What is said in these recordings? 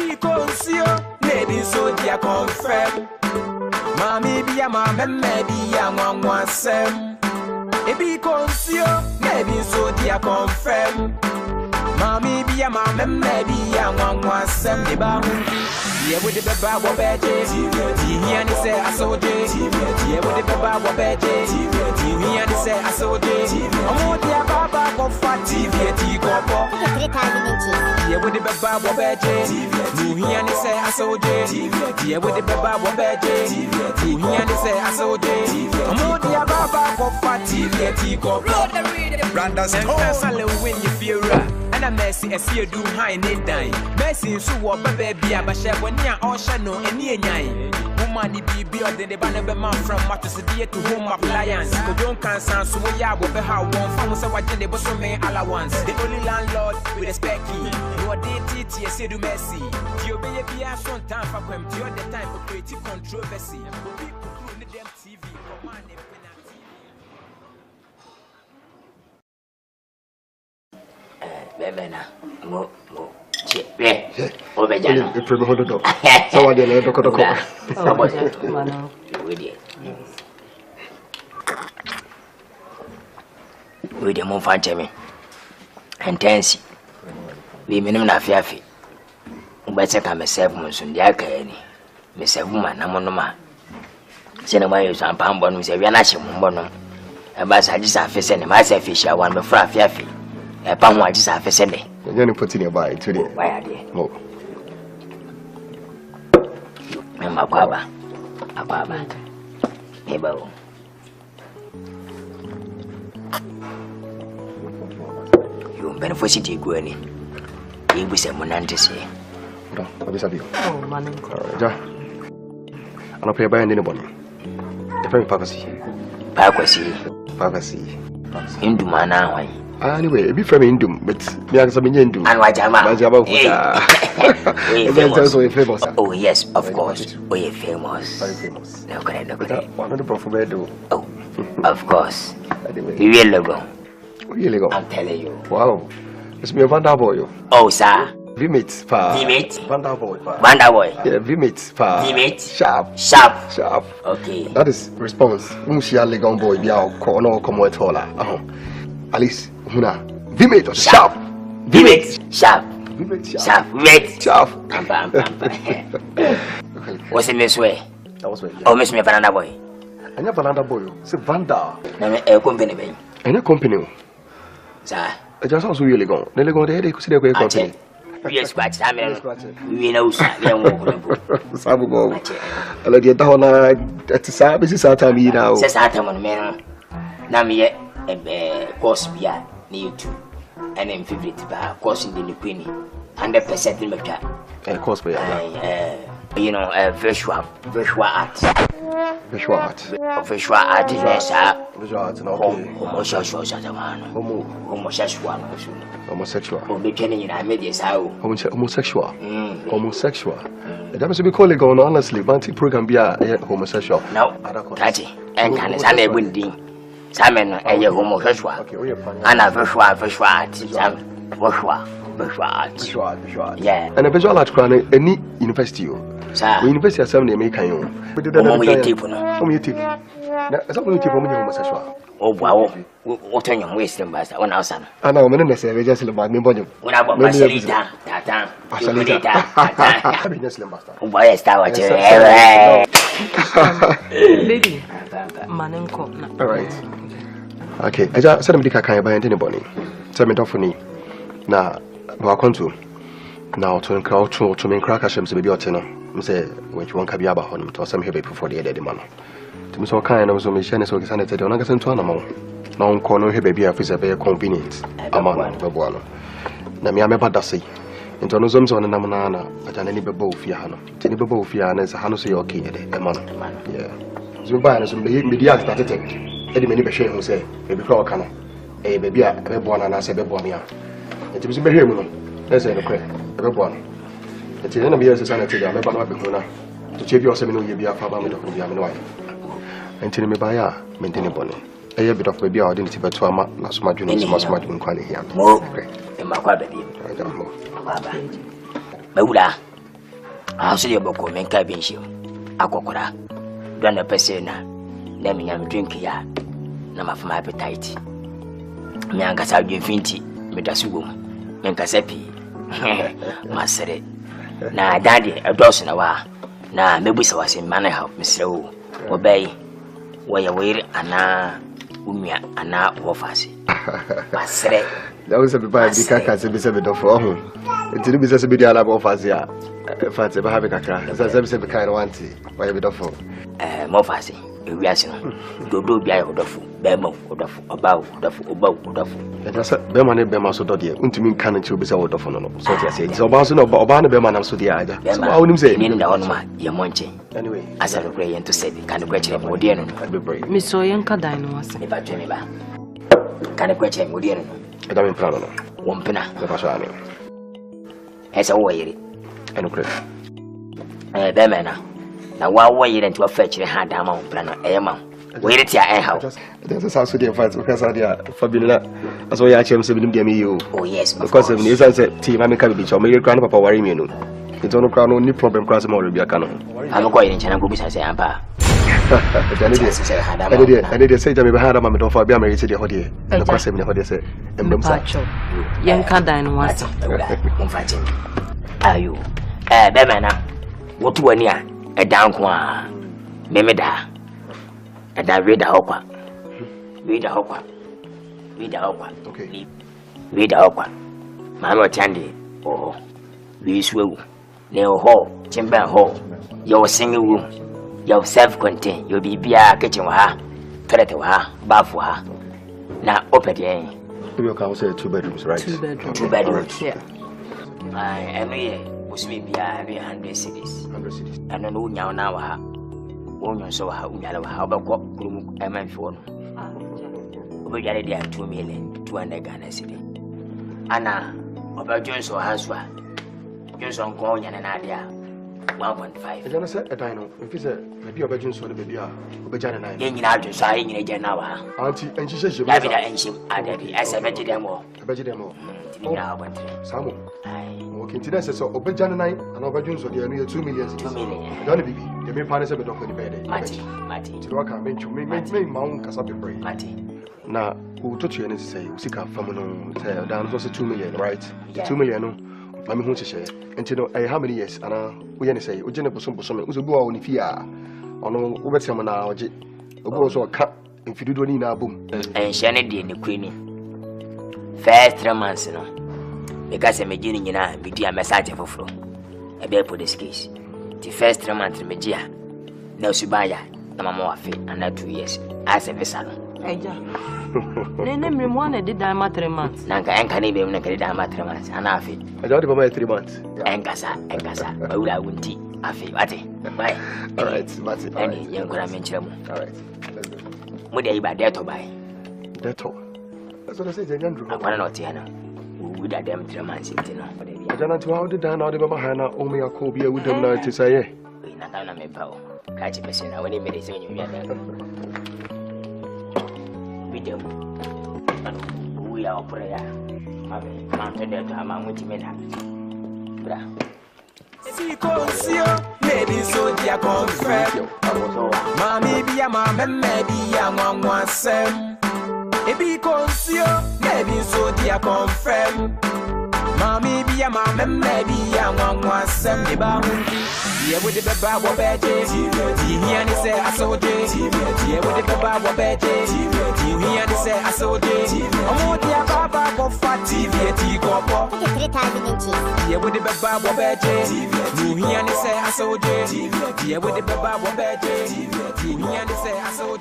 be conceal, maybe so dear confirm. Mammy be a mamma, maybe a one sem. It be conceal, maybe so dear confirm. Mammy be a mamma, maybe a one sem. The bound. Yeah, with the baba wabeje, he and say I saw J. Yeah, with the baba wabeje, he and say I saw J. I'm on the baba go fat TV, go. Yeah, with the baba wabeje, he and say I saw J. Yeah, with the baba wabeje, he and say I saw J. I'm on the baba go fat TV, go. Brandas and when you feel right. And a messy, I see you do high need die. Messy, so what, baby, I'm a chef when you're all shadow and near nine. Woman, be beyond the banner man from Mattis to home appliance. But don't cancel, so we are with how one family so what they was so many allowance. The only landlord with a specky. You are DT, I say to Messi. You be a son time for them, you the time for creative controversy. People who need them TV, command them. Bebena, mo, chepe. Obejano. You probably hold it up. So I didn't look at the car. We the move for me. Intense. We minimum na fiafi. Ubetse ka myself munsun dia ka ni. Myself man na monoma. Se na mai so ampa mbonu se wi na hye mbonu. E ba sa jisa fe se ne ma se fi sha wan me fra fiafi. E pa ho ajisa fe se ne. You need put in your body today. Why are they? Mo. Memba kwaba. Akwaba. Eba o. You benefit city go ni. You be say monante say. No, obisabi. Oh, man. Ja. Ana pray by any body. The very purpose. Purpose. Indu mana why? Anyway, it be from Indum, but me as a Mindu. And Wajama. Famous. Oh, yes, of course. Oh, you're famous. Very famous. No, correct. One of the prophet do. Oh, of course. Anyway. You will go. Really go. I'm telling you. Wow. It's me a Vanda boy. Oh, sir. V-mates pa. V-mates? Vanda boy pa. Vanda boy. Yeah, V-mates pa. V-mates? Sharp. Okay. That is response. Mushia Legon boy, be our corner, come with Tola. At least, V-mate sharp. V-mate sharp. Sharp. What's in this way? That was way. Oh, Miss me Vanda boy. I never Vanda boy. It's Vanda. No, company baby. And a company. Sir. I just also really gone. Then they go there, they could see the great company. Yes, but I mean, we know, Sabu go. I let you down at the services at me now. Says Atamon man. Now me a course beer near two. And in favorite bar, coursing the Queenie. 100% in the car. A course beer. You know, visual art. Visual art. Visual art is visual art. Homosexual. That must be called going honestly. Banty program be a homosexual. No, Tati, and can is a windy. Simon, a homosexual. And a visual art. Yeah. And a visual art crown any university. University assembly make you. But the homosexual. Oh, wow. What are you wasting, Master? 1 hour. I know, I'm just about me. When I bought my Salita, why is that? Lady, Manenko. All right. Okay, I just said, I'm buy anybody. Tell me, Dophony. Now, welcome to now to encourage to make crackers, baby, or tenor. Say, which one can be about him to some here before the other man. To me, so kind of so mission is organized to an to animal. Now, corner here, baby, is a very convenient. Among the Buano. Namiame Badasi. Into no zones on a Namana, but an any bebo fiano. Tinibabo fiana is a Hanusi or key, a man. Yeah. Zumbana, some media started. Eddie many be who say, baby, call cannon. A baby, a bebon and I say bebonia. It was a very good. Let's say the prayer, a bebon. The children of years is sanity, I never know Bihuna. To check your seminary, you be a farmer with a wife. And tell me by ya, maintain a bonnet. A bit of baby, I didn't even to a last margin is much much in here. More in my quality. Maula, I also your book men cabin show. Aquacora. Done a persona. Let me drink ya. Number for my appetite. Miangas out your finty, Medasugum, Mencasepi. Master. Now, daddy, a dozen a while. Now, maybe so was in manner help, Mr. Obey. Where you wait, and now, Umia, and now, Wofasi. Master. That was a bit by the Kakas, a bit of home. It didn't be such a bit of Fazia. If I ever have a crack, as I said, the kind of one tea, by a bit of home. Mofasi. We are saying, do be a wonderful, Bemo, wonderful, about, wonderful. And that's Beman and Bema so dear, Untimin cannon to be so wonderful. So I say, so Basso no Bobana Beman, so the idea. So I wouldn't say, in the honor, your monche. Anyway, as I pray and to say, can a question of Modiano, I'll be brave. Miss Soyanka Dino was if I dream about. Can a question of Modiano? I don't plan on one penna, the Pasani. As a way, and credit. Bemana. Now, why were you into a fetch your hand down on plan of Emma? Wait at your house. That's a South Sudan fight because I did Fabula. As well, I changed 7 you. Oh, yes, because of the sunset team, I'm coming beach or maybe grandpapa worry me. It's on a crown, only problem cross more will be a canon. I'm going in China, I say, Ampa. I did say to me, I had a moment of Fabia married to the Hodier, and the question of what they say. And Mumpacho. Yanka Dine was are you? Bemana, what to near a down qua? Memeda. And I read the hopper. Read the hopper. Read the hopper. Okay. Read the hopper. Mamma Tandy. Oh, we swell. Neo hall, chamber hall. Your singing room. Your self contained. You'll be beer kitchen with her. Toilet with her. Bath for her. Now, open the end. You can say 2 bedrooms, right? 2 bedrooms. 2 bedrooms. Yeah. Every year, was me be 100 cities. 100 cities. And I know now. Only so how we are about what am I for? We got it 2 million, 200 Ghana city. Anna, about Johnson Hanswa, Johnson Coin and an idea 1.5. And then I said, I know, if it's a maybe a Belgian son of baby, Obajana 9. Then out to sign in a general. Auntie, and she says, you have it and she added as I bet them all. I bet them all. Samu. I walk into this, so Obajana 9 and Obajans of the near 2 million. 2 million. Don't be the main partners of the doctor. Mati. To work out, make Mount Casapi break. Mati. Now, who told you anything to say? Sika Famino, down was 2 million, right? 2 million. I'm going to share. And you know, how many years? And we say, Ujana Posum Posum, who's a boy on Fia. On Ubetamana, also a cut if you do need a boom. And Shannon in the Queenie. First 3 months, you know. Because I'm beginning in a media message for flow. A bear for this case. The first 3 months, Media. No Subaya, no more fit, and not 2 years. As a vessel. They named him 1 did Dama 3 months. Nanka and Canadian Naked Dama 3 months, and I fit. I don't remember 3 months. Enkasa, Ola Wunti, I feel, Mati. Bye. All right, Mati. Any young mention. All right. Would they buy that to buy? That's all. That's what I said, Andrew. I want not Tiana. Would I them 3 months? I don't know how to down out of my hand, only a cobia with them now to say, Natana me power. Catch a person when he made it when you get there. Video. We are prayer. Mounted there to have my multimeter. Si conscio, maybe so dia confirm. Mami be a mamma, maybe a one sem. It be conscio, maybe so dia confirm. Mami be a mamma, maybe a one sem. The bounty, yeah, with the baba bedje. He and say, I saw it. Yeah, with the baba bedje. He and say, I saw it. I'm on the baba of fat TV, T-Copo. 3 times in inches. Yeah, with the baba bedje. He and say, I saw it. Yeah, with the baba bedje. He and say, I saw it.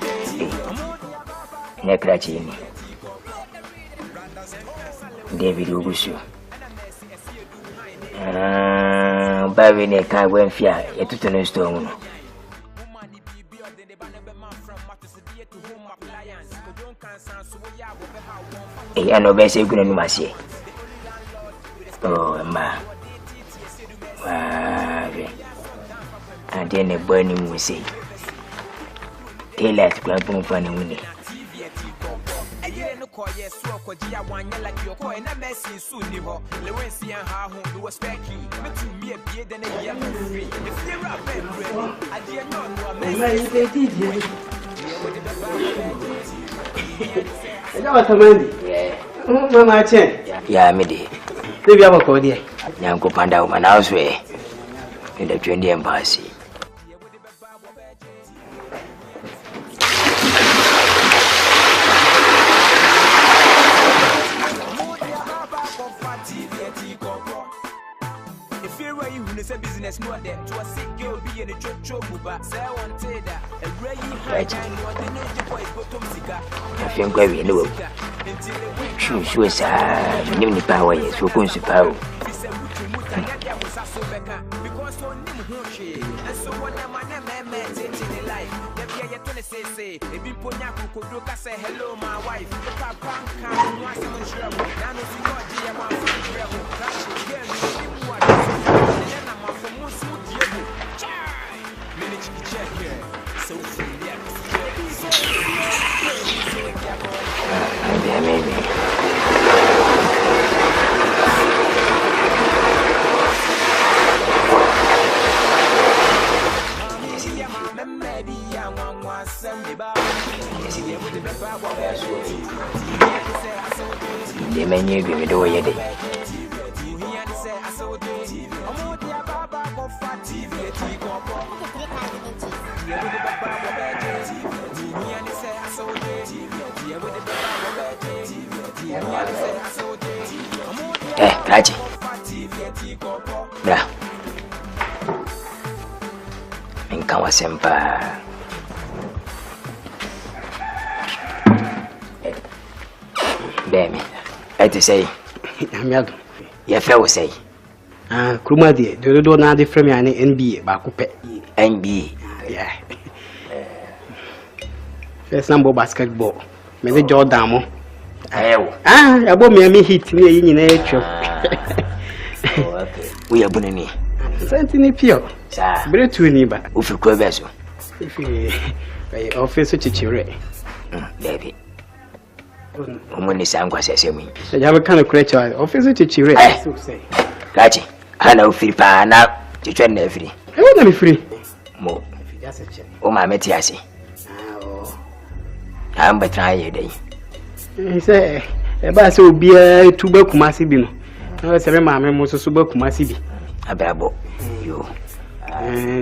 Necrachini David Ugusu. Bavine can win fear, a tutor stone. I know basic good in Massi. Oh, ma. And then a burning will say, Daylight, grandpa, funny winning. call yes, so Kogia one like your coin and a messy soon. The Wednesday and how home was specky. But to me a beer than a year free. If you're up and ready, I dare not know a messy. Yeah, Midi. Maybe I'm a cordial. Yanko Panda, my house way in the 20 embassy. A business no there to a sick girl be in a church but say one that a really high boy bottom cigar. I think where we know. She was name the power is who comes to power. Because so and so one man met in life. The Pia 26 say, if you put Yaku could say hello, my wife. The papa can't want some trouble. Now, if you got dear, my maybe. The menu give me the way you did. Raji. Bra. Minkawa sempa. Bemi. I to say. Amiado. Ya fẹ́ say. Kuruma de do na de frame ya ne NBA ba ko pe. NBA. Yeah. First number basketball. Me de Jordan mo. Ya bo me hit ni yi nyina etwo. Oh, okay. We are bunani. Santini pio. Sa. Bretu ni ba. O fi ko beso. Ifi office chichire. Baby. Umuni sangwa sese mu. Ya be kan creature office chichire so say. Raji. Ana o fi pa na chichwe na free. E wona me free. Mo. Just check. O ma meti ase. Oh. Am betra ye dai. Say e ba se obi a tuba kumasi bi no. Na se me ma me mo so ba kumasi bi. Abrabo. Yo.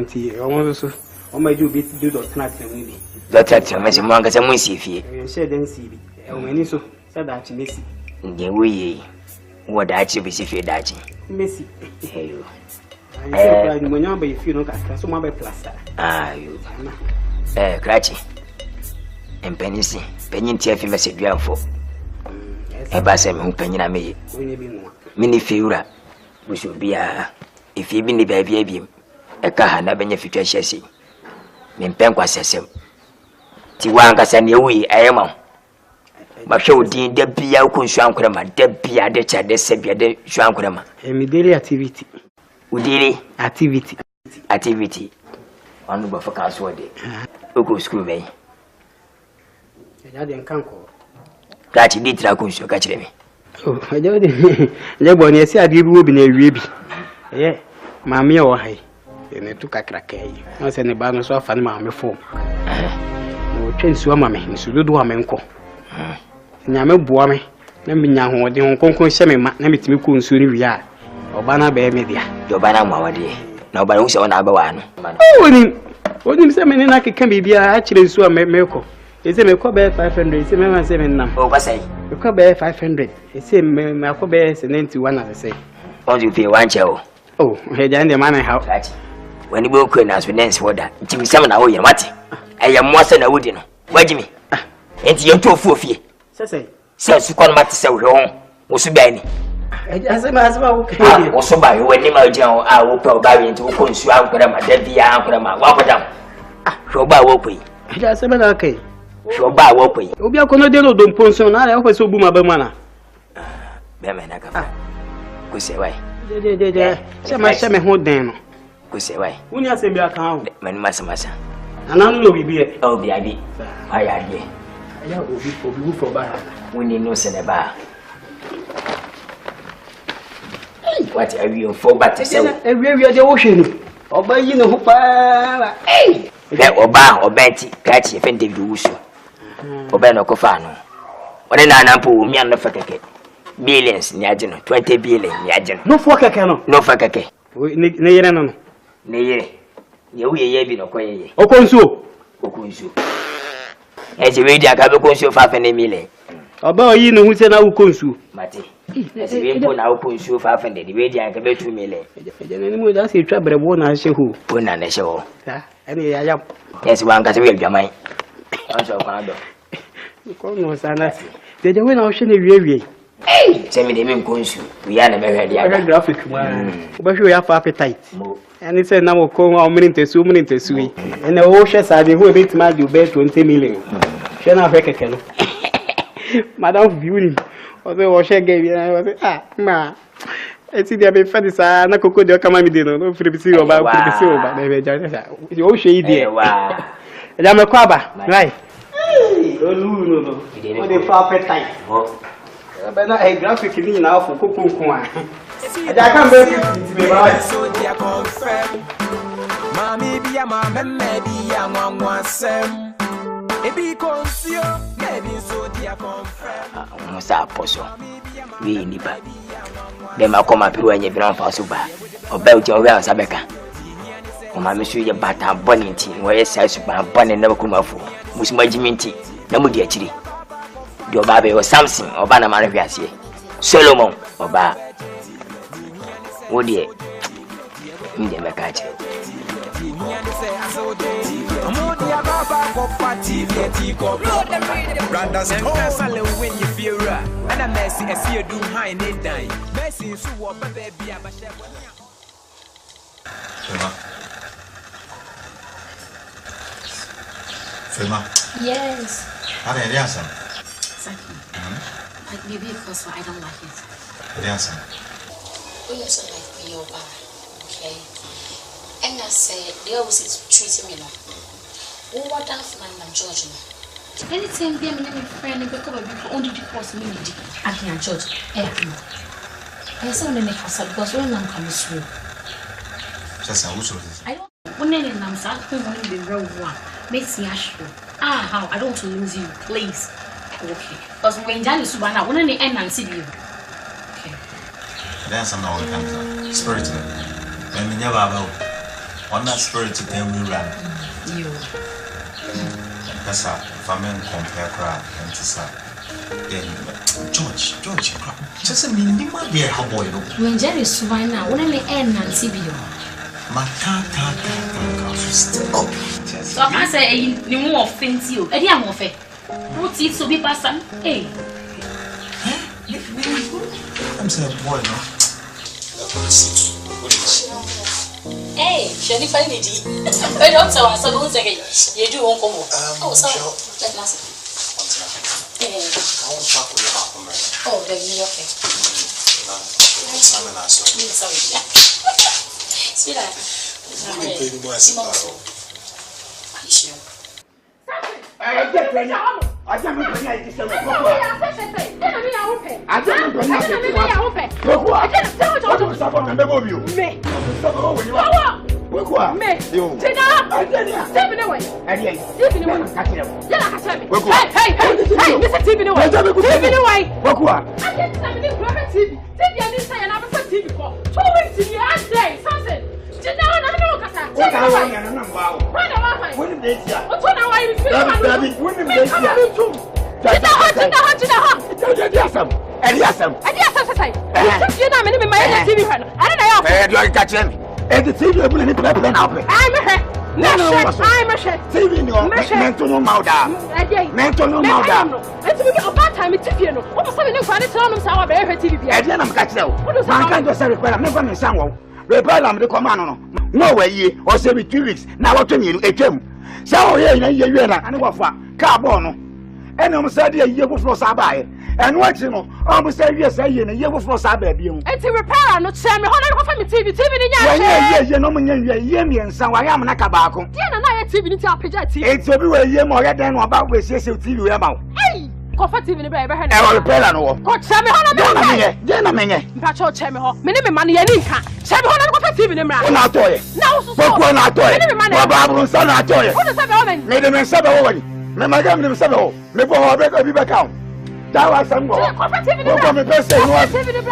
Ti o so o ma ju bi do dot na tem ni bi. Dot na tem se mo anga se mo si fie. She den si bi. E o mani so se da chi mesi. Nge wuye. Wo da chi bi si fie da chi. Mesi. Heyo. Ai mo nya ba fie no ka so ma ba plaster. Yo. Krachi. Empenisi. Penyin ti afi message duafo. E ba se me hu penyin na me. Mini fiura. We should be if you be ni baby abim. E ka ha na benye fitwa hyese. Me mpen kwasesem. Ti wanga sa ne wi ayema. Ma hwe odin da bia ko nsu ankorama da bia de cha de se bia de nsu ankorama. Mi daily activity. Udiri activity. Onu ba fa ka so de. Oko school be. Ya de nkanko. Kati di tra ko nsu ka kire me. Oh, ajo de. Je bo ni esi adi bi obi na ewie bi. Maami e wo hai. Ne tu kakra kai. No se ne ba no so afa ne maami fo. No twensu ama me, nsu dodo ama nko. Nyame boa me. Na me nya ho de ho konkon hye me ma, na metimi ko nsu ni wi a. Oba na ba me dia. Oba na mwa wade. Na oba hu se wona aba wa no. Oni se me ne na keka bibia a kire nsu a me ko. Ese me ko be 500, ese me ma se me nam. O ba sai. Me ko be 500. Ese me ko be 91 as say. On you pay one cheo. Oh, he jan de man how. When you go na so dance order. Timi sam na wo ye mate. Aya mo asa na wodi no. Wagimi. Enti ye to fu ofie. Se su kon mate se wo ho. Wo su bai ni. Asema wo ke. Wo so bai wo ni ma jan wo pe o ba wi enti wo kon su ankora ma da bia ankora ma wa kodam. So ba wo koi. Asema na kai. So ba wo koi. Obi akono de no do mponso na ya kwese obu ma ba mana. Be me na ka. Ko se wai. Se me ho den no. Ko se wai. Uni asem bi aka ho. Mani masa. Ananu no bibi e. Oh bi abi. Aya ye. Yeah, Obi for bar. We need no cinema. What are you for? But every year the ocean. Oba you know hey. That Oba or Betty, catch if and David Wusu. Obeno Cofano. What an ample, me and the Fakake. Billions, Niagen, 20 billion, Niagen. No Fakake, no Fakake. Nayan. Nay, you ye be no quay. Okonsu. Okunsu. As a radio, I have a consul 5 million. About you know who said I will consul. Mati. As a rainbow now consul 5 and the radio, I can be 2 million. That's a trouble. One I say who. Put on the show. Any I am. Yes, one got real your mind. Also, Condo. No, Sana. Did you win ocean every Hey, send me the name consul. We are never had the graphic one. But you have appetite. And it's a now call our minute to sue. And the ocean side who beat my you bet 20 million. Shall I break a Madame Viewing. Although Osha gave you, I was ma. I see there be funny, sir. No cocoa, your command dinner, no free about the you shady dear. And I'm a quabba, right? No, the proper time. But not a graphic in now for cooking. I can't make it so dear confirm. Mammy be a mamma, maybe a one sem. It be conceal, maybe so dear confirm. Almost apostle. We nipa. Then I come up here and you've been on for super. Or belt your well, Sabeka. Oh, my monsieur, your batter bunny tea, where you say super bunny never come up for. With my Jimmy tea, no more dear chili. Your baby or Samson or Banamara Viasie. Solomon or Bar. Oh dear, me never catch it. When you feel right, and a messy, I see you do high and dying. Messy, so what, baby, I'm a chef. Yes. How did you answer? Like maybe because I don't like it. Yes. We also like me over, okay? And I say they always treat me now. What else my George? Anything be a friend and become a bit only because me I can't judge. I saw them make us because when I'm coming through. Just a who's this? I don't when any names are going to be real one. Makes me assure. How I don't want to lose you, please. Okay. Because when Jan is one, I want to end and see you. Okay. Then some now can spirit. When we never about on that spirit to them we run. You. That's how if I mean compare crowd and to say then George, just a minimum dear how boy. When Jan is one, I want to end and see you. So I say you more offense you. I am off it. What's it so be person? Hey. I'm saying boy no. Hey, Shani find it. I don't tell us about second. You do won't come. Oh, sorry. Let us. Oh, then you okay. Sorry. Sweetheart. No way, or say with 2 weeks. Now, what do you do? So, here, you know, and what for? Carbono. and I'm sad a year before Sabai. And what you know, I'm saying yes, I in a year before Sabai. It's a repair, not send me on TV in yes, you know, Yemi and some I am Nakabako. TV into our project. It's everywhere you more than about with TV about. Hey, coffee TV in the baby. I will repair no. God, send me on then I'm in it. Patrol Chemo, minimum money and income. Send me on coffee TV in the man. Not toy. No, so not toy. Babu, son, not toy. What is that woman? Made him in Sabo already. My God, him Sabo. Maybe I'll be back out. That was some more. Coffee TV in the man.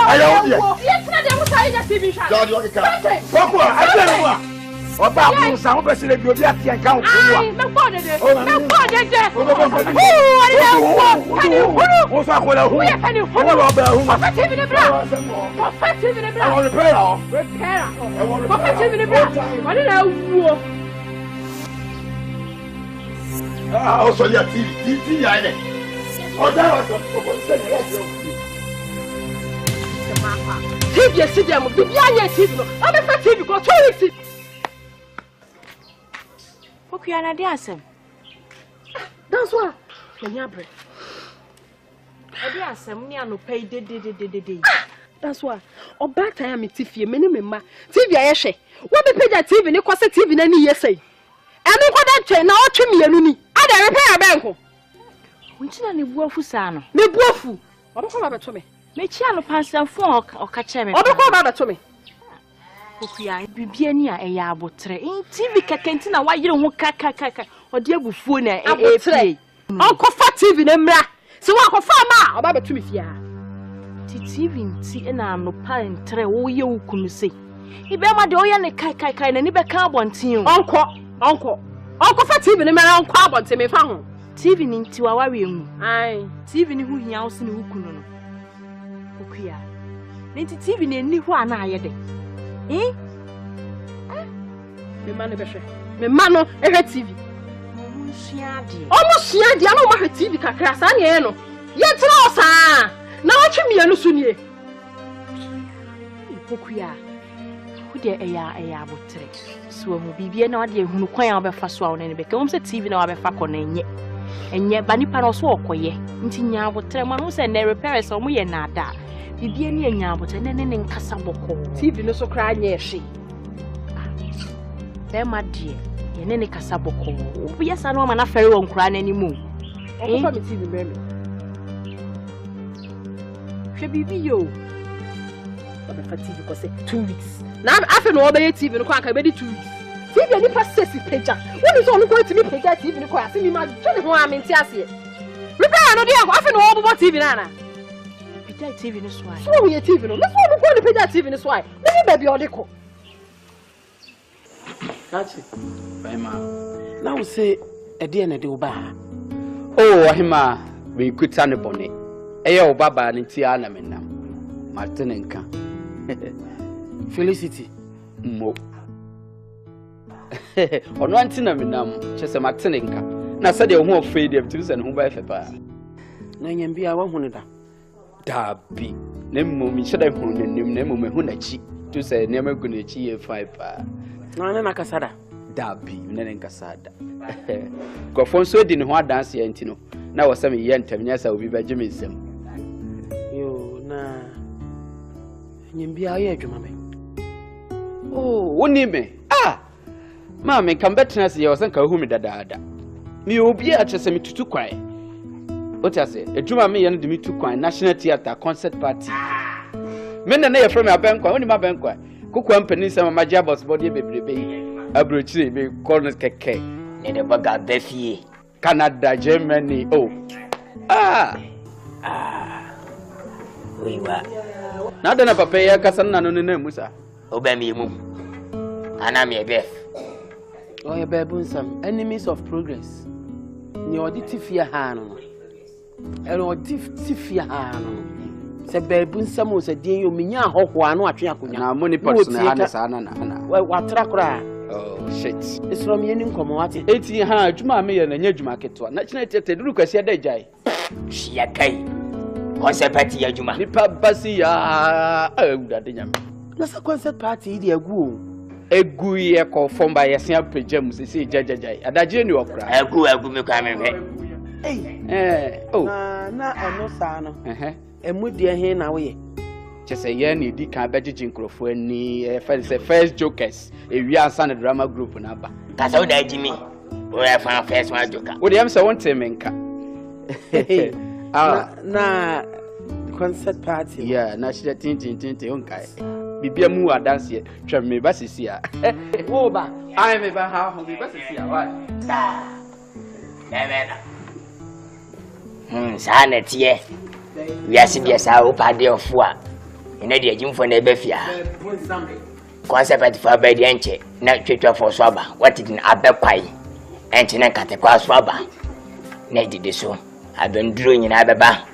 I don't know. Yes, I was saying that TV shot. I don't know. Oba Musa wo bese le bi obi ati enka wo wa. Me gbode de. Me gbode de. Ari na wo. Ani huru. Wo so akola hu. Wo ye pani huru. Wo ba hu. Coffee TV in the man. Coffee TV in the man. I want repair. Coffee TV in the man. What na wo? O so ya TV ya ile. O da wa so ko se ni ya so. TV ya sidem. Bibi anya TV no. O be fa TV ko 2 weeks. Okay, I na asem. That's why. Kenya bread. I dey asem ni anu pay de. That's why. O back time me TV me ni me ma. TV ayehwe. Wo be page TV ni kwase TV na ni yesai. Enu kwa da twe na o twe me anu ni. Ada repair banko. Wunchi na ne buafu sa no. Ne buafu. Obekọ ba beto me. Me chi anu pansam fo o ka che me. Obekọ ba beto me. Okuya bibia ni a eya abotre TV kakenti na wayire ho kaka ode abufuo na abotre onko fa TV na mra se wa ko fa ma oba betumi fia ti TV nti na no pa entre wo ye wukunu se ibe ma de oya ne kai na ni be ka abonten onko fa TV na mra onko abonten me fa ho TV ni nti wa wawe mu ai TV ni hu hia wo se ne wukunu no okuya nti TV na ni hu ana ayede me man be me man no TV almost siadi ana ma TV kakra sa na e no ye tira o sa na o twi mienu so nie pokuya hu de eya abotre so hu bibie na o de ehunu kwan a obefa so a wona ne be ka se TV na obefa ko na enye ba nipa no so okoye nti nya abotre ma no se na repair so mo ye na ada bibie ni enya abotre ne nkasa boko TV no so kra anya ehwe be ma die ye ne kasa boko obi yesa no ma na fere won kra na animu okofa me TV be me hwe bibi yo ba fa TV ko se 2 weeks na afi no obe TV no kwa ka be di 2 weeks TV ni pa sesi page woni so no ko timi page TV ni ko ase mi ma twe ho amenti ase repair no dia ko afi no obo TV na na TV ni swai. So we TV no. Let's go go the page TV ni swai. Let me baby odeko. Kachi. Bye ma. Now say e dey na dey oba. Oh, ahima we kuta ne bone. Eye oba ba ne ti ana menam. Martin nka. Felicity. Mo. Ono anti na menam. Chese Martin nka. Na say dey ho ofei dem ti se ne ho ba efe pa. Na nyam bia wa hu ne da. Dabi nemo mi shada hu nenim nemo me hu na chi to say nemo gu na chi ye 5 pa na na kasada dabi nene kasada go fon so di ne ho adanse ya ntino na wo se me ye ntam nya sa obi ba gime nsem yo na nyimbia ye adwuma me oh woni me ma me kan betena se ye wo se ka hu me dadaada mi obi a chese me tutu kwan. What I say? A Juma me and the Kwan National Theatre Concert Party. Men and they from a bank, only my bank. Cook company, some of my jobbers body baby. A brooch be corner cake. Need a bugger Beffy. Canada, Germany. Oh. We were. Now then, a papa, Cassan, no name, Musa. Obey me, and I'm a Beth. Oh, a baboon, some enemies of progress. Ni oditi fia hanu. Elo oditi fia hanu. Se baboon samo se die yo minya hoho anu atwe akonya. Na money pots na hana sa na. Wa trakora. Oh shit. Isro me nim komo wate. Eti ha adwuma me ye na nya adwuma keto. Na kina tete duru kwasi da jai. Shia kai. Concert party adwuma. Nipa basi ya awudade nyam. Na sa concert party di agu. Egu ye ko fomba ye sia pejam se jajajai. Adaje ni okra. Egu me kwa me. Oh. Na eno saa no. Emu de he na wo ye. Chese ye na edi kan bejeje nkrofo ani first jokers. Ewi ansa na drama group na ba. Kasa wo da jimi. Wo ya fan first one joker. Wo de am se won temenka. Na concert party. Yeah, na shida tin onkai. Bibia mu adanse twa me ba sisi a. Wo ba? Ai me ba ha ho me ba sisi a wa. Sana tie. Wiase bia sa wo pade ofo a. Ene de ajimfo na ebe fia. Concept for bed enche na twetwa for so aba. What it na abekwai. Enche na katekwa so aba. Na dide so. Abenduro nyina abeba.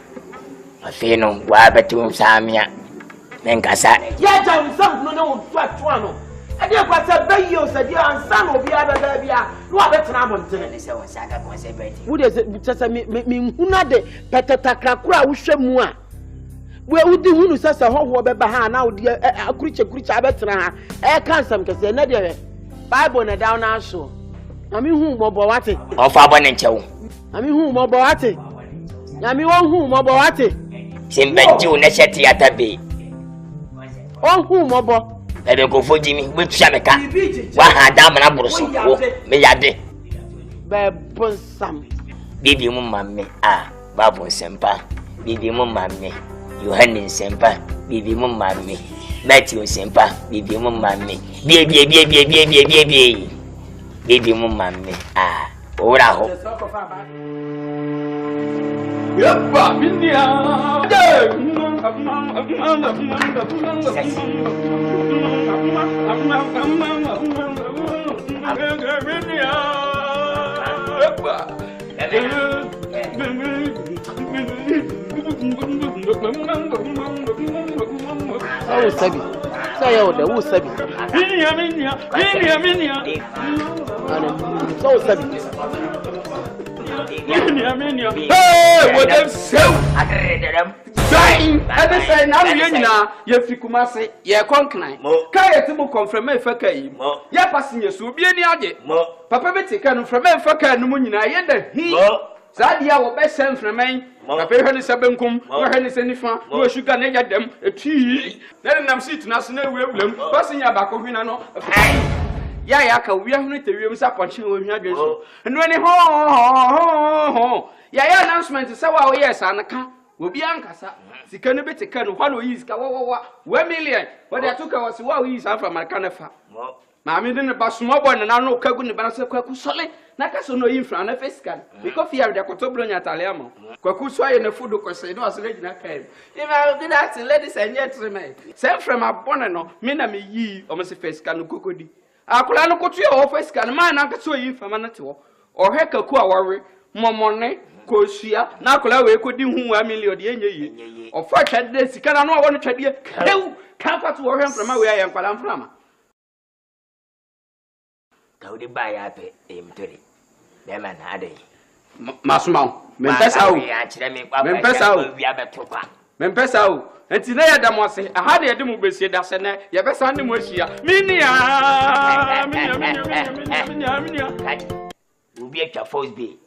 Afi no wa betum samia. Menkasa. Ya jam sam no na wo twatwa no. Ade kwata bayi o sadi ansa no bia beba bia. No abetena abontere. Ne se won saka concept bed. Wo de se me huna de petatakra kura wo hwemu a. We udi hunu sasa hoho beba ha na odi akuriche abetena ha. E kan sam kese na de Bible na down na so. Ami hu mo bo wate. Ofa abone nchewo. Ami hu mo bo wate. Ami won hu mo bo wate. Simbenji una sheti atabe. On hu mo bo. Ebe ko fojimi we tua meka. Wa ha da mana buruso wo me yade. Be bonsam. Bibi mu mamme babu sempa. Bibi mu mamme. Yohane sempa. Bibi mu mamme. Matthew sempa. Bibi mu mamme. Bie. Bibi mu mamme. Ora ho. Yeppa mindia. Oh, sabi. Say yo da wo sabi. Minia. So sabi. Hey, what them say? Sai, ebe sai na we nyina ye fikuma se ye konkran. Ka ye timu confirm e fa kai. Ye pass nye so bi ani ade. Papa beti ka no from e fa kai no mu nyina ye da hi. Sa dia wo be sem fremen. Papa hwe ni se benkum, wo hwe ni se nifa, wo sugar na ya dem etui. Na nam sit na se na we wlem. Pass nya ba ko hwina no. Ya ka wi ahunu te wiem sa ponche wo hwia dwe so. Enu ani ho. Ya announcement say wa wo yes anaka. Obi ankasa sika no beteka no hwa no yi sika wa 1 million what they took was wa yi san from America fa ma me de ne ba sumo boy na no kagu ne ba se kwaku sole na ka so no yi fra na fiscal because fear de kotobro nya tale ama kwaku so aye na food ko se no asle gina kai if I do that ladies and gentlemen same from abone no me na me yi o me se fiscal no kokodi akula no kotu e o fiscal ma na ka so yi fa ma na te wo o he kaku a wore momone Kosia, Nakola, we could do 1 million ye. Or 5 days, can I know what to do? Can't to work from where I am from. Go to buy up him to it. The man had a Masmau, Mempesau, Mempesau, and today I don't say, I had a demo with that's an ya best on the Mosia. Minia, will be at your first day.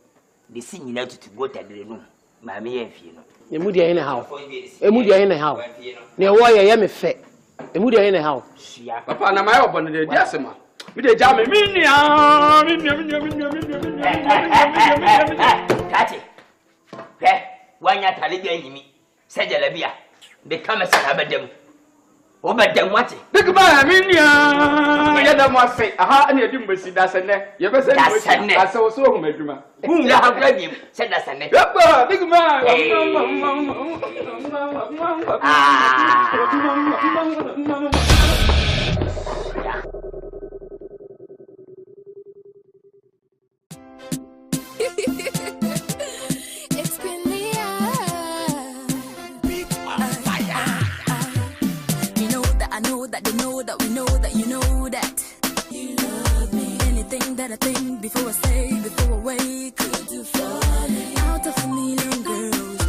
The sing you to go to the room. Mammy and Fino. A moody in a house. A moody in a house. Near why I am a fet. A moody in a house. Papa, na my open the Jasima. With a jam, Catch it. Why not a little me? Said Jalabia. The cameras have them. Over them what? Look about Minia. I don't want to say, aha, and you didn't see that's a neck. You ever said that's a neck. I saw so much. Whom you have read him, said that's a neck. Big man. It's been the I know that they know that we know that you know that you love me. Anything that I think before I say, before I wake, could you for me? Out of a million girls.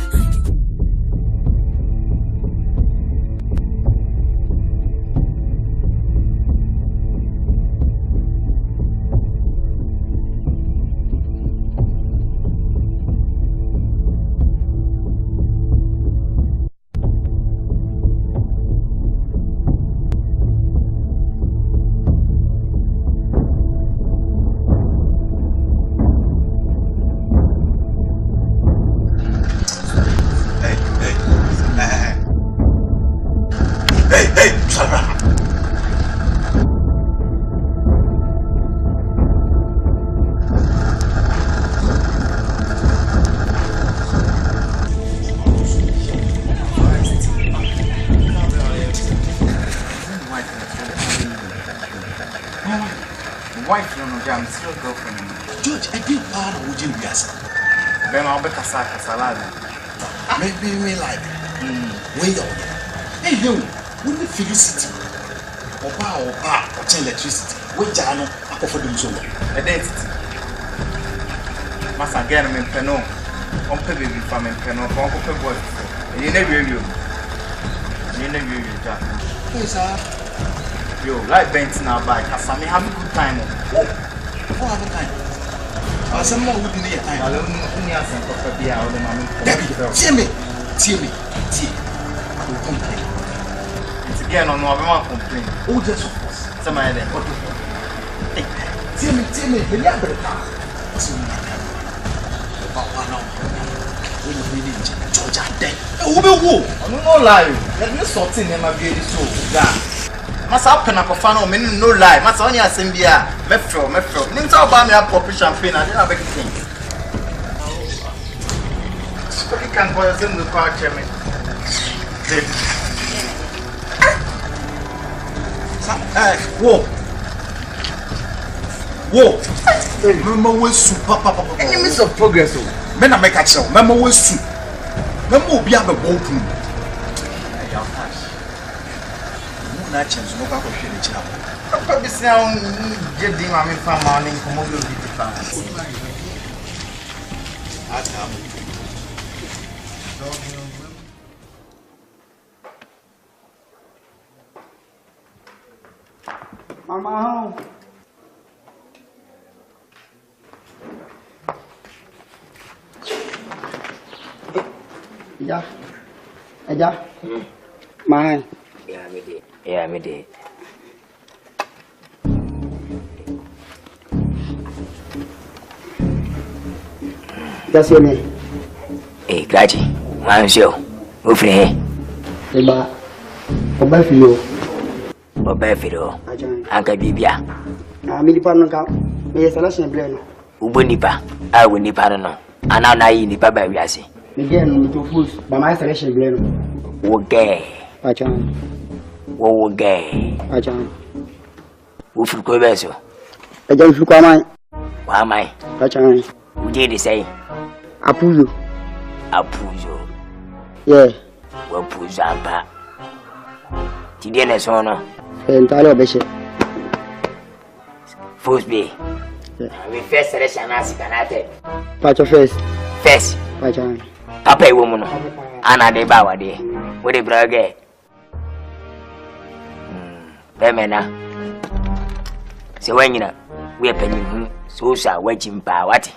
I'm still girlfriend. George, I did part of what you guys. Then I'll be salad. Maybe me like way out. Hey, you, when the felicity or electricity, what Jano, I offer them so. Identity. Must again, I'm in Peno. On baby from in Peno, Uncle Boy. You never you. You never you, Jack. Yes, sir. Yo, like Benton now, bike. I have a good time. Oh, have a time. Some more would be a time. I don't know some coffee out of the moment. Timmy. Will complain. It's again on one complaint. Oh, just of course. Somebody there. What Timmy, the younger car. Papa, no. We will be in Georgia. Oh, no lie. Let me sort in my beauty so. Masa open up a fan or meaning no lie. Masa only a symbia. Metro. Means I'll buy me a pop champagne. I didn't have anything. You can call us in the car, Chairman. Whoa. Remember when Papa. Enemies of progress. Men are make a show. Remember when soup. Remember we have a boat. Chance no go share the channel. Papa be say on get the mama from morning come over with the fan. Mama. Yeah. Mine. Yeah, me did. That's your name. Hey, Gaji, I'm sure. Who's here? Obefido. Anka Bibia. I'm in the me selection blend. Ubunipa. I will nipa no. And now I nipa by Yasi. Again, to fools by my selection blend. Okay. Wo gay. Who for Quebeso? I don't look at mine. Why am I? Who did he say? Apuzo. Yeah. Well, Puzampa. Tidiane Sono. Entirely obeshe. First be. We first selection as Canate. Patch of face. Face. Papa woman. Anna de Bawade. What a bragade. Bemena. So when you know, we are penning so shall waiting power. What?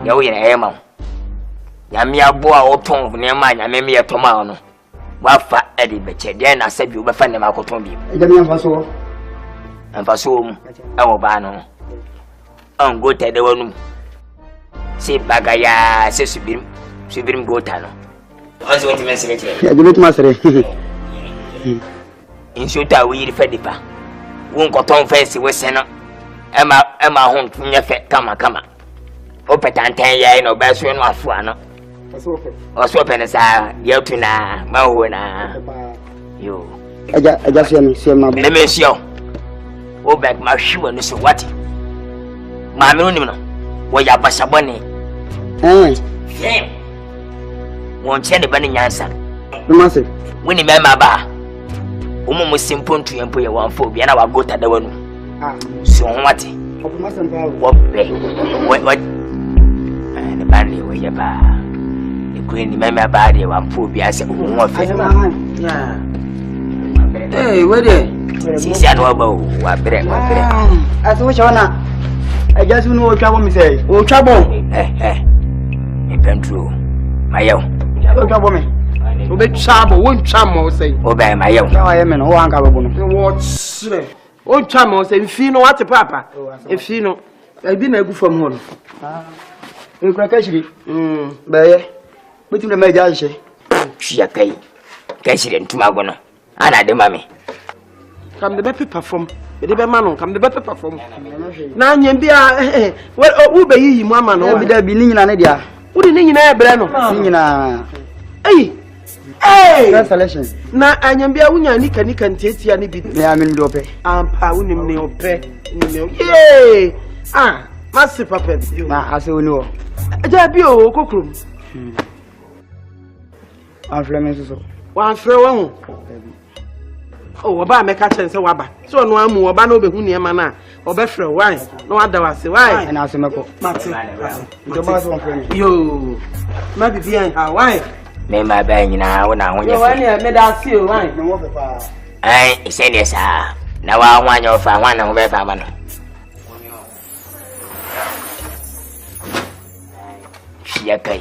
You are a man. Yamia boa or tongue near mine, and maybe a tomano. What fat Eddie Betcher, then I said you will find them out of me. And for so, our banner. Go to the one. Say Bagaya, says Subim Gotano. I was waiting to say it. I do not master. In Suta, we Fedipa. Won't got on face with Senna. Emma home from your fat, come. Open 10 years, no best one of one. Or swap and a Yotuna, Mauna. You. I just see my Nemesio. Oh, back my shoe and so what? My minimum. Why ya Basaboni? Shame. Won't send a bunny answer. Massive. When you remember bar. Woman was simple to employ one phobia, and I will go to the one. So what? What? And the bandy where you bar. You couldn't remember body one phobia. I said, yeah. Hey, what is she said, what bread? I thought you I just know what trouble me say. Oh, trouble. It's been true. My own. Trouble me. Obe trouble, won't trouble say. Obey my own. I am an old uncle. What's old trouble say, if you know what, Papa? If you know, I didn't go from home. You can catch me. Baby, but you the major. She a pay. Catch it into Magono. And I do, mammy. Come the better perform. The man come the better perform. Now, you be a well, Uber, you, mamma, no, be there be leaning an idea. What do you mean, Breno? Singing, hey, Translation. Na anyambia wunya nika ntiatia ni bi. Me amen do pe. Ampa wunim ne ope. Yey. Ah, massive puppet. Na ase woni wo. Ja bi o kokrom. Aflame so. Wa frɛ wa hu. Oh, oba meka chen se waba. So no amu oba na obehu ne ma na. Obefrɛ why? No wada wase why? Na ase meko. Mate. Do ba so friend. Yo. Ma bibi an ha why? Me ma ba nyina wo na ho Yo wani me da see o why? No wo pe pa. Ai, ise ne sa. Na wa nwanya ofa nwa na ho be fa ma no. Fia kai.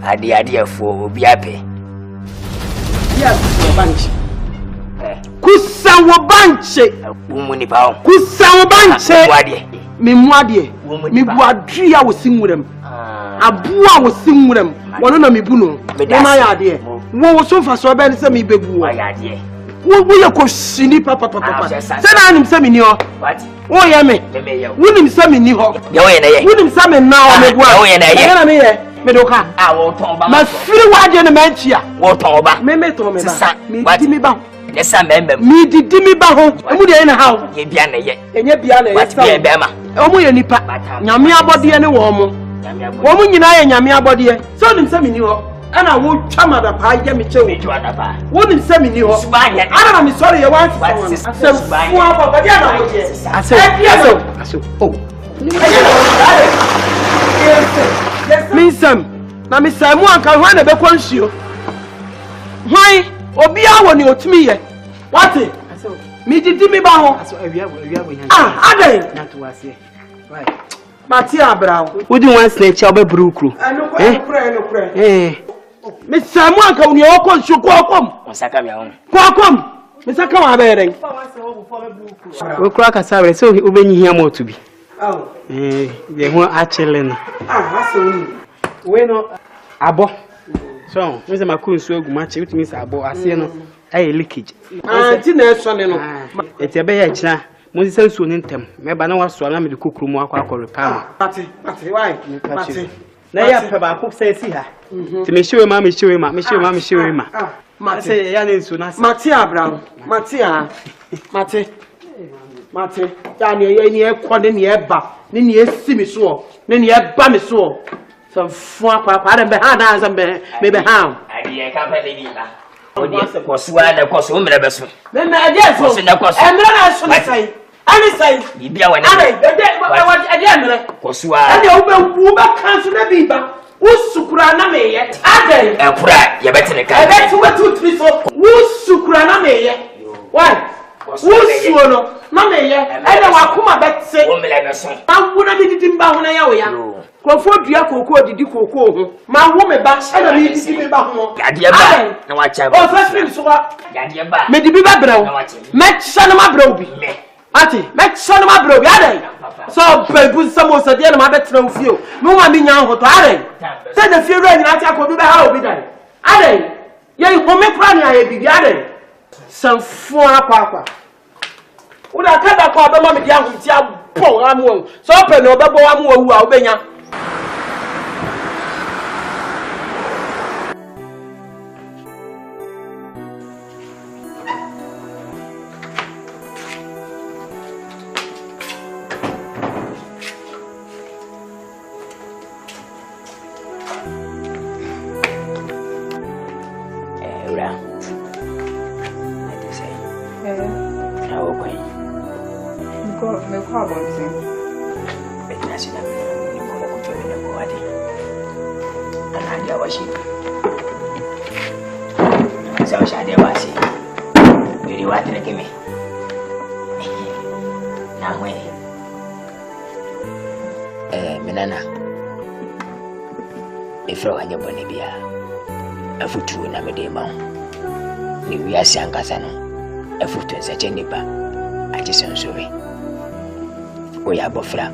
Adi afo obi ape. Yes, wo banchi. Kusa wo banchi. Umu ni bawo. Kusa wo banchi. Wade. Me muade. Me buadua wo sinwuram. Abua wo sinwuram. Wono na me bu no. Me ma ya ade. Wo so fa so be ni se me bebu wo. Ya ade. Wo ye ko shini papa. Se na anim se me ni ho. What? Wo ye me. Me ye. Wonim se me ni ho. Ye wo ye na ye. Wonim se me na o me bua. Ye wo ye na ye. Na me ye. Me do ka. Ah, wo ton ba. Ma firi wade na manchia. Wo ton ba. Me ton me ba. Me di me ba. Nessa member. Me di me ba ho. Emu de na ha. Ye bia na ye. Enye bia na ye. What bia be ma. Omo ye nipa. Nyame abode ne wo mo. Wo mo nyina ye nyame abode. So nim se me ni ho. Ana wo twamada pa ye me chewo. Twada pa. Wo nim se me ni ho. Ana na me sorry ye wan se. Asem fu aba ba dia na wo je. Asem. Oh. Minsem. Na me sai mu anka hwan na be kwansuo. Hwan obi awo ni otumi ye. What? Me didi me ba ho. Ah, adai. Na to ase. Right. Mati abrawo. Wodi wan snatch obe brukru. Me samu anka uni okwansuo kwakom. Osaka mi ahun. Kwakom. Me saka wa beren. We kura ka sabre so obenyi hia mo to bi. Oh. Ye ho achele no. Ah, asoni. We no abo. So, we say makunsu agumache utimi sa abo ase no. Aye leakage. Ah, ti na eso ne no. Eti be ya kira. Mo se nsuo ne ntem. Me ba na waso na me de kokuru mu akwa repair. Mati, why? Mati. Na ya pe ba ko se si ha. Ti me shiwe ma. Mati se ya ne nsuo na. Mati Abraham. Mati. Ya ne ye ni e ko ne ne e ba. Ne ne e si mi so. Ne ne e ba mi so. So fu akwa dem be ha na azam be me be ha. Adi e ka pa de bi ba. Odi kosuwa da kosu umre beso. Me adi so. Emre na so sai. Ani sai. Bibia wa na. Ani adi emre. Kosuwa. Ani wo be kanso na bi ba. Usukura na me ye. Adai. Ekura ye betene ka. Ebe tu tri so. Usukura na me ye. Why? Usuo no na me ye. Ene wakoma betse. Wo mele beso. Awu na didi mba ho na ya wo ya. Krofo dua koko didi koko ho. Ma wo me ba ena me didi me ba ho. Ade ba na wa cha ba. O first film so wa. Ade ba. Me didi ba brew. Me chana ma brew bi. Ati, me chana ma brew bi adai. So pebu samosa de na ma betra ofio. Me wa me nya ho to adai. Se de fie ro nyina ati akobi be ha obi dai. Adai. Ye ho me kra ni aye bibi adai. Sanfu akwa. Uda kada kwa be ma me dia ho ti abon amu. So pe no be bo amu awu a obenya. Menana ifro hanya bone bia afutu na mede ma ni wiase ankasa no afutu nsache nipa aje sensori o ya bofra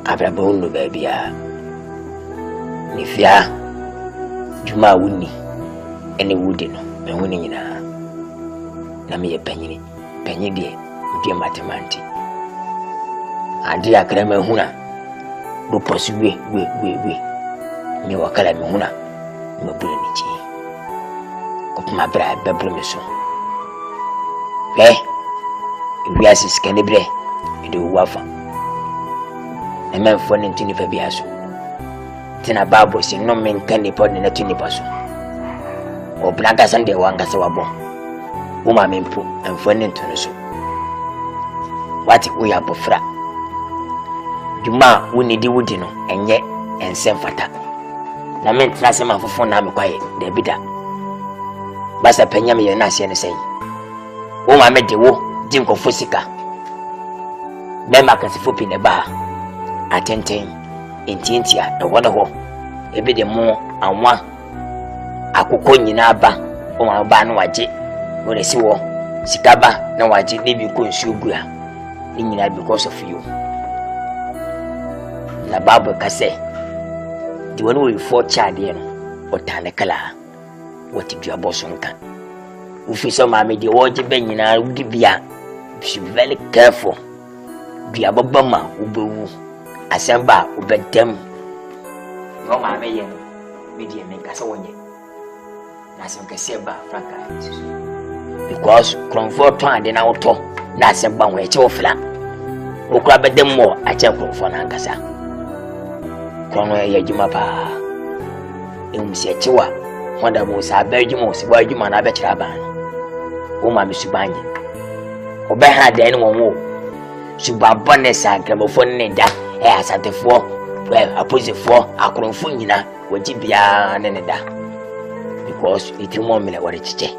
abrabo no ba bia ni fia juma wuni ene wudi no me woni nyina na me ye panyini die die matemanti andi akra me huna bo posiwe we mi wakala mi huna no brunichi. Kopma bra bebrum so. We are scannibre, you do wafa. A man for an tiny fabiaso. Tina babos in no men candy pot in a tiny passo. Or Blanca Sunday one gasawabo. Woman impu and for an intonaso. What we are bofra. Juma, we need the woodino, and yet, and send fata. Na men trasema for phone quiet, the bidder. Basa penyami and Nasi and say. Woman made the wo. Jinko Fusika. Member can see foot in the bar. Attending in Tintia, the water hole. A bit more and one. I could call you naba or my ban waji. When I see war, Sikaba, no waji, leave you go sugar. In because of you. La Babu Casse. The one will for Chadian or Tanakala. What if your boss on can? If you saw mammy, the water banging, I would give ya. Be very careful. Be a bobama, ubu, assemble, ubed them. No, my mayor, medium make us one. Nasim Caseba, Franca. Because Cromford turned in our talk, Nasim Bangway Chofla. Who grab them more at Temple for Nankasa. Conway Yajimapa. In Siachua, one of those are Belgiumos, where you man, I bet Raban. Oh, my Miss Banyan. Obeha de anyone wo. Suba bonus and gramophone neda. ASANTE for, well, opposite for, Akromfunina, what it be a neda. Because it is 1 minute what it's che.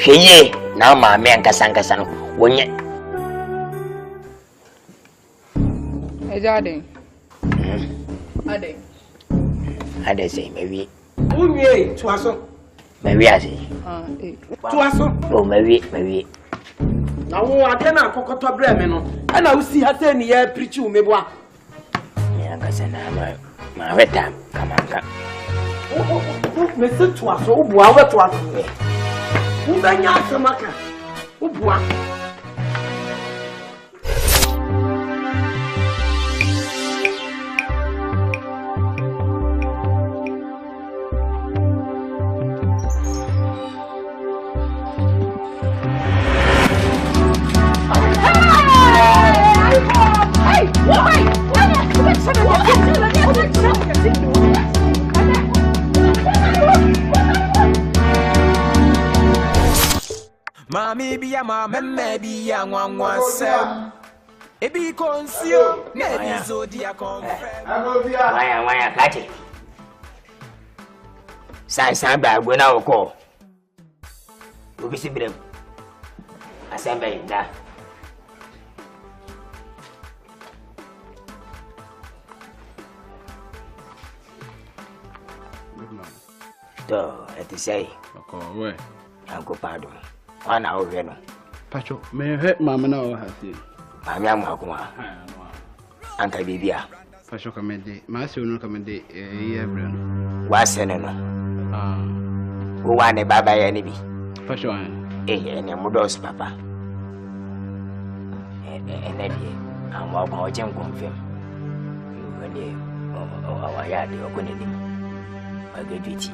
She now my man Casancasan, when yet. Hey, Daddy. I say, maybe. Unye, to us. Maybe I say. To us. Oh, maybe. Now, I cannot cocoa to Bremen, and I will see her saying, yeah, preach you, maybe. Yeah, my red time, come on. Mr. to us, oh, boy, to us. Who then you have some maca? Oh, boy. Mami be a mamma, maybe a one sem. A be conceal, maybe so dear confirm. Why, catch it. Sign bag when I will call. You'll be seeing them. Assemble that. So, let me say, Uncle Pardon. 1 hour, you know. Pacho, may I hurt Mamma now? Has he? I'm young, Uncle Bibia. Pacho Comedy, Master no Comedy, everyone. What's in it? Who want a baba enemy? Pacho, and your mother's papa. And I'm walking confirm. You our yard, you're going to do. I give it.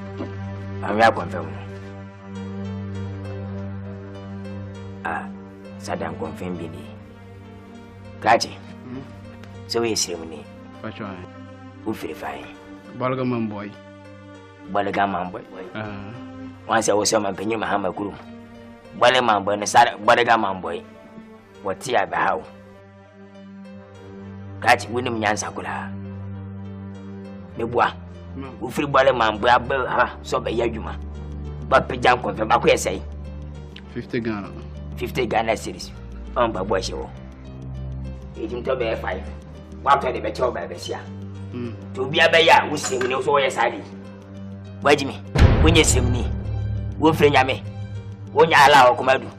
I'm not confirmed. Sadam confirm Billy. Catch it. So we see me. Pacho, who feel fine. Balgaman boy. Balgaman boy. Once I was some penny Mahama crew. Balgaman boy, and Balgaman boy. What's here by how? Catch William Yansakula. Mebois. Who free Balgaman boy, so by Yajuma. But Pijam confirm, I say 50 Ghana. 50 Ghana series. By boy show. It into be 5. What are the better by Bessia? To be a bear, who see me also yes, I did. Why, Jimmy, when you see me, who friend me? When you allow Commadu?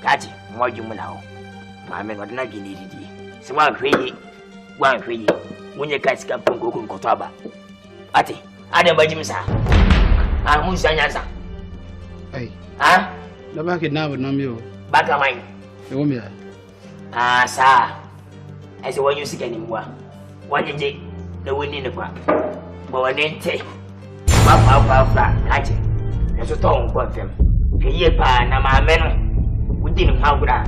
Catch more you now. My men would not be needed. So one crazy, when you catch Captain Gokun Kotaba. Ati, I don't buy Jimmy, sir. I'm Musanyaza. Hey, ah, the back it now with no meal. Back of mine. You want me? Ah, sir. I say, what you see anymore? What you did, the wind in the park. But when they take, Ache. Eso to ko fem. Ye pa na ma me no. Wudi ni ha gura.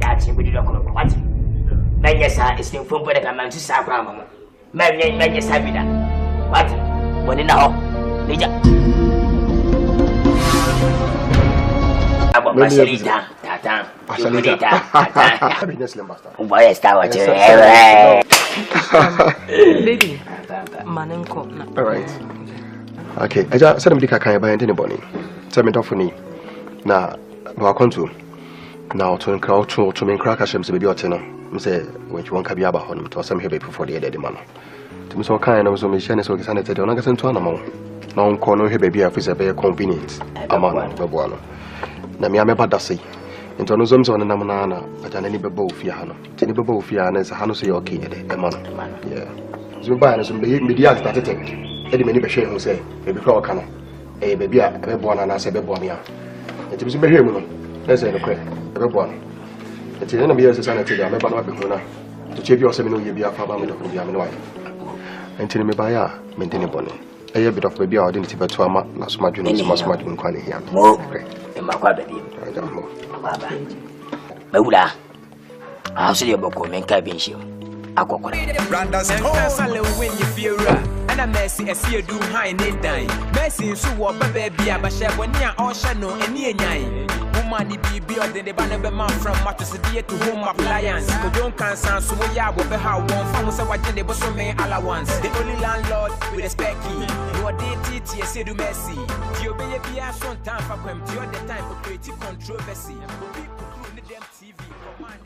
Ya chi budi do ko kwati. Na yesa isin fo bo de ka man tu sa kwa mama. Ma yesa bida. What? Woni na ho. Leja. Abo masalita. Tata. Masalita. Business master. Boy sta wa che. Lady. Manenko. All right. Okay, I just said I'm the kind of anybody. Tell me for na wakontu na otun crowd to me crack asham se baby otena. Say when you want ka biaba honum to some here before the day man. To me so kind of so me share so can say on again to anamo. Na on kono here baby afisa be convenient. Amana bebo no. Na me ameba dase. Into no zum so na na na aja na ni bebo ofia ha no. Ti ni bebo ofia na se ha no so okay de e man. Yeah. So buy na so me media started. Edi many be share who say baby crawl kana. Eh baby a be bo na say be bo me a. Eti bi so be hwe mu no. Let's say no crack. Be bo na. Eti na be say sana tell me ba na be hu na. To check you say me no ye bi afa ba me do bi am no why. Enti me ba ya maintain boni. Eh ye bit of baby a odi ti beto ama na so madwene so mas madwene kwa ne hia. Mo. E ma kwa baby. Aja mo. Baba. Mewula. Ah so ye boko men ka bi nshi. Akokora. Brothers sale when you fear and a mercy as you do high need die. Mercy so what baby abasha when ya all no any nyai. Woman be than the banner man from matters to home appliance. But don't cancel so we are with how one from so what they boss me allowance. The only landlord with respect key. You are DT say do mercy. You be a son time for them to the time for creative controversy. People need them TV command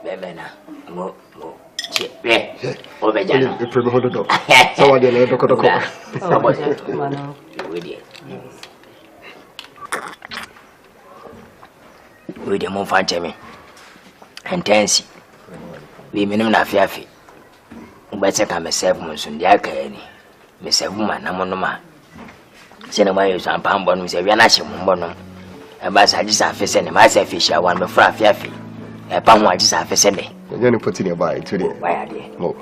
Bebena mo che obejana E prego hodo do. Sawa de le do ko. Sawa mana we de mo fanje me intense we minimum na afiafi ubetse ka me serve mo so ndi aka ni me serve ma na mo no ma se na ma yeso ampa mbo no se wi na hye mo mbo no e ba sa ji sa fe se ne ma se fi sha wan me fra afiafi e pa mo aji sa fe se ne you no put in your buy today why are they mo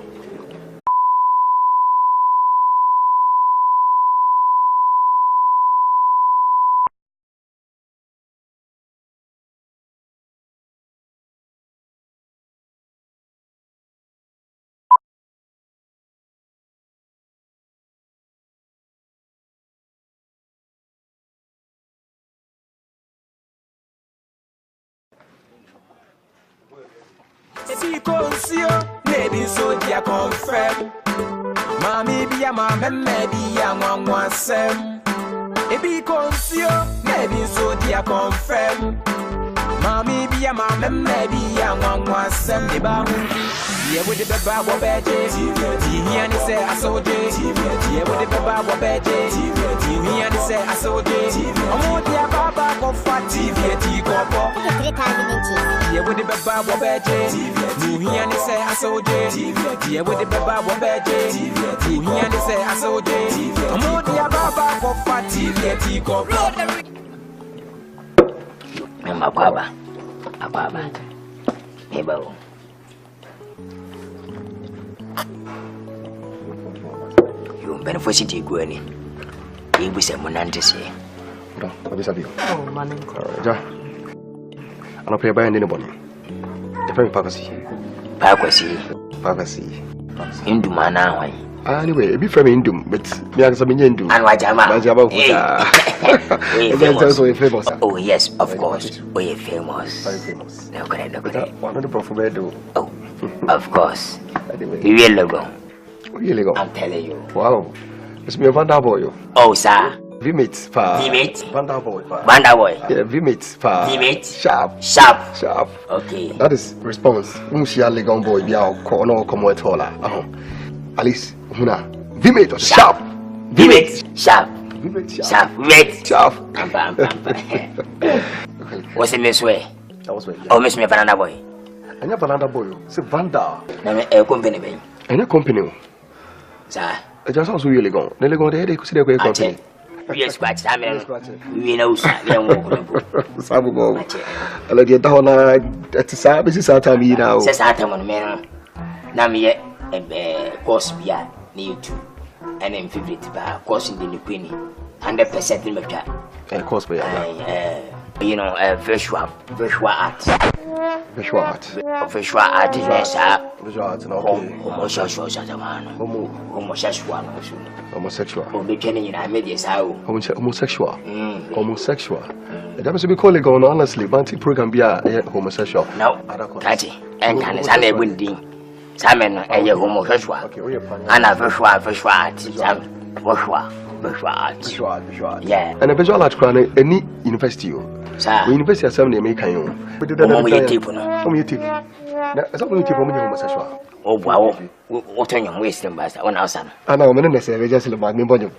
Si consio, maybe so dia confirm. Mami bia mama maybe ya mwa sem. Ebi consio, maybe so dia confirm. Mami bia mama maybe ya mwa sem. De ba hundi, ye wo de baba wo beje. Ti hia ni say asoje. Ye wo de baba wo beje. Ti hia ni say asoje. Omo dia baba ko fati ti ko bo. Yeah, with the baba wo beje. You hear me say asoje. Yeah, with the baba wo beje. You hear me say asoje. Omo dia baba ko fati ti ko bo. Mema baba. Ababa. Eba o. You benefit ti go ni. Ibu se monante se. No, obisa bio. Oh, manenko. Ja. Ano pray by anybody. The very purpose. Purpose. Indum mana why? Anyway, it be from Indum, but me as a Mindu. And Wajama. Famous. Oh, yes, of course. We are famous. Very famous. No, correct. One of the prophet do. Oh, of course. Anyway. You will go. Really go. I'm telling you. Wow. It's me a Vanda boy. Oh, sir. V-Mate pa. V-Mate? Vanda boy pa. Vanda boy? Yeah, V-Mate pa. V-Mate? Sharp. Okay. That is response. Shia legon boy be out corner come at all. At least huna. V-Mate or sharp. V-Mate? Sharp. V-Mate sharp. V-Mate? Sharp. What's the miss way? That was way. Oh, miss me Vanda boy. And your Vanda boy. Say Vanda. Na a company be. And your company. Sir. I just also really gone. They go there, they could see their company. Yes, but I mean, we know, Sabu go. I like the Dona at the Sabbath is out of me now. Says Atom, man. na me course bia na YouTube and in favorite ba course in the queen 100% in metwa course be you know visual art visual art is nessa visual art no okay homosexual jamano homosexual obetwene nyina media sao homosexual that must be called on honestly banty program be a homosexual no kati enkan sa na ebundi samen no eye homosexual ana visual art visual art yeah and a visual art crown any university university assembly make kan yo homosexual na asa mo tipo mo homosexual o bua wo o tonyo mo estem basta ona osana ana o menene se veja se le ma me bonyo